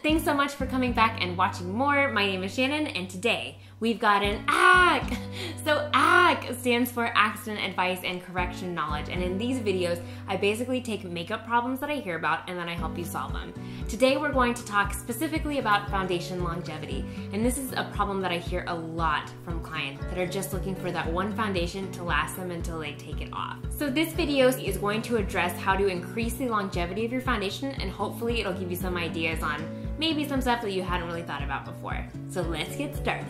thanks so much for coming back and watching more. My name is Shannon, and today we've got an ACK. So ACK stands for Accident Advice and Correction Knowledge, and in these videos, I basically take makeup problems that I hear about and then I help you solve them. Today we're going to talk specifically about foundation longevity, and this is a problem that I hear a lot from clients that are just looking for that one foundation to last them until they take it off. So this video is going to address how to increase the longevity of your foundation, and hopefully it'll give you some ideas on maybe some stuff that you hadn't really thought about before. So let's get started.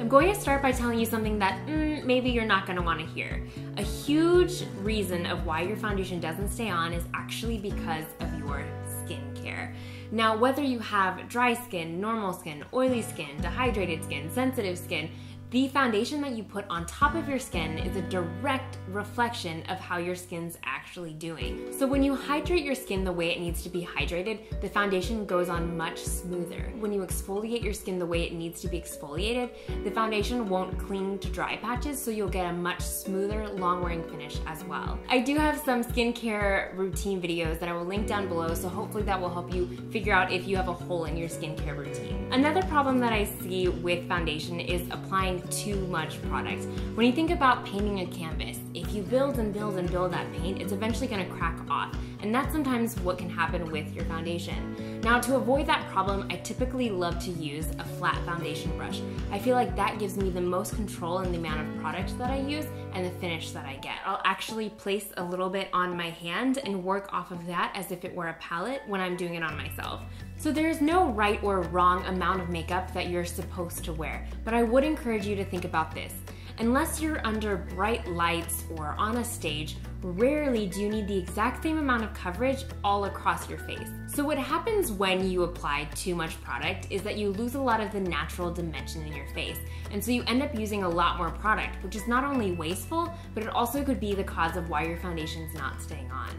I'm going to start by telling you something that maybe you're not going to want to hear. A huge reason of why your foundation doesn't stay on is actually because of your skincare. Now, whether you have dry skin, normal skin, oily skin, dehydrated skin, sensitive skin, the foundation that you put on top of your skin is a direct reflection of how your skin's actually doing. So when you hydrate your skin the way it needs to be hydrated, the foundation goes on much smoother. When you exfoliate your skin the way it needs to be exfoliated, the foundation won't cling to dry patches, so you'll get a much smoother, long-wearing finish as well. I do have some skincare routine videos that I will link down below, so hopefully that will help you figure out if you have a hole in your skincare routine. Another problem that I see with foundation is applying too much product. When you think about painting a canvas, if you build and build and build that paint, it's eventually going to crack off, and that's sometimes what can happen with your foundation. Now, to avoid that problem, I typically love to use a flat foundation brush. I feel like that gives me the most control in the amount of product that I use and the finish that I get. I'll actually place a little bit on my hand and work off of that as if it were a palette when I'm doing it on myself. So there's no right or wrong amount of makeup that you're supposed to wear, but I would encourage you to think about this. Unless you're under bright lights or on a stage, rarely do you need the exact same amount of coverage all across your face. So what happens when you apply too much product is that you lose a lot of the natural dimension in your face, and so you end up using a lot more product, which is not only wasteful, but it also could be the cause of why your foundation's not staying on.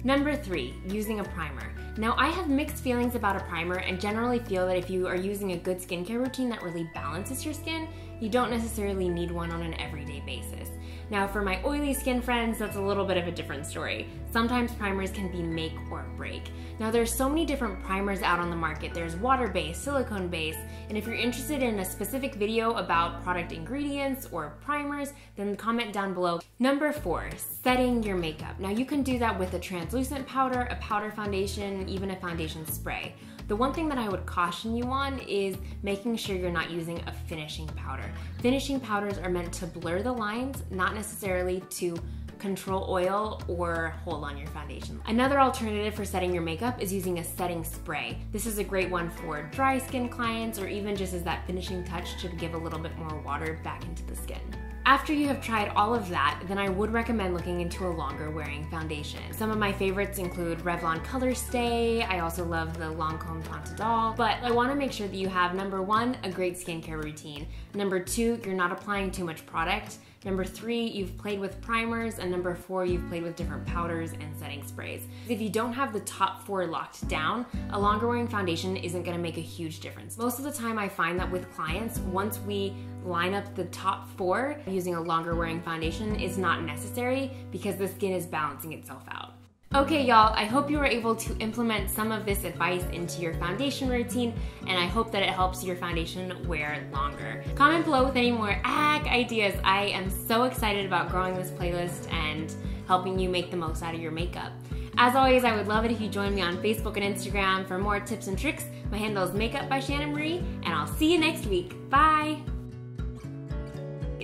Number 3, using a primer. Now, I have mixed feelings about a primer and generally feel that if you are using a good skincare routine that really balances your skin, you don't necessarily need one on an everyday basis. Now, for my oily skin friends, that's a little bit of a different story. Sometimes primers can be make or break. Now, there's so many different primers out on the market. There's water-based, silicone-based, and if you're interested in a specific video about product ingredients or primers, then comment down below. Number 4, setting your makeup. Now, you can do that with a translucent powder, a powder foundation, even a foundation spray. The one thing that I would caution you on is making sure you're not using a finishing powder. Finishing powders are meant to blur the lines, not necessarily to control oil or hold on your foundation. Another alternative for setting your makeup is using a setting spray. This is a great one for dry skin clients, or even just as that finishing touch to give a little bit more water back into the skin. After you have tried all of that, then I would recommend looking into a longer wearing foundation. Some of my favorites include Revlon Color Stay. I also love the Lancome Idole, but I want to make sure that you have, number 1, a great skincare routine. Number 2, you're not applying too much product. Number 3, you've played with primers, and number 4, you've played with different powders and setting sprays. If you don't have the top 4 locked down, a longer wearing foundation isn't going to make a huge difference. Most of the time I find that with clients, once we line up the top 4, using a longer wearing foundation is not necessary because the skin is balancing itself out. Okay, y'all, I hope you were able to implement some of this advice into your foundation routine, and I hope that it helps your foundation wear longer. Comment below with any more ACK ideas. I am so excited about growing this playlist and helping you make the most out of your makeup. As always, I would love it if you join me on Facebook and Instagram for more tips and tricks. My handle is MakeupByShannonMarie, and I'll see you next week. Bye!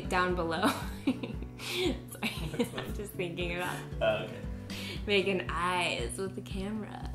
Down below. Sorry, I'm just thinking about Okay. making eyes with the camera.